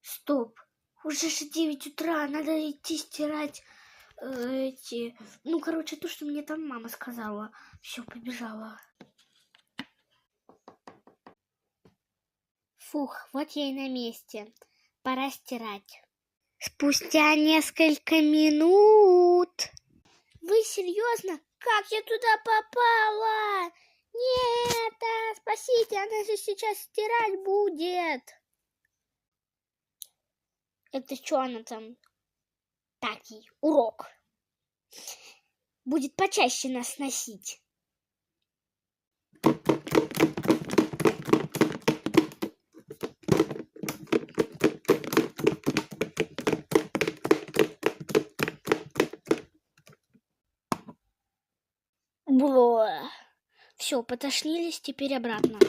Стоп, уже же 9 утра, надо идти стирать то, что мне там мама сказала. Все, побежала. Фух, вот я и на месте. Пора стирать. Спустя несколько минут. Вы серьезно? Как я туда попала? Нет, спасите, она же сейчас стирать будет. Это что она там? Так, ей урок. Будет почаще нас носить. Все, потошнились, теперь обратно.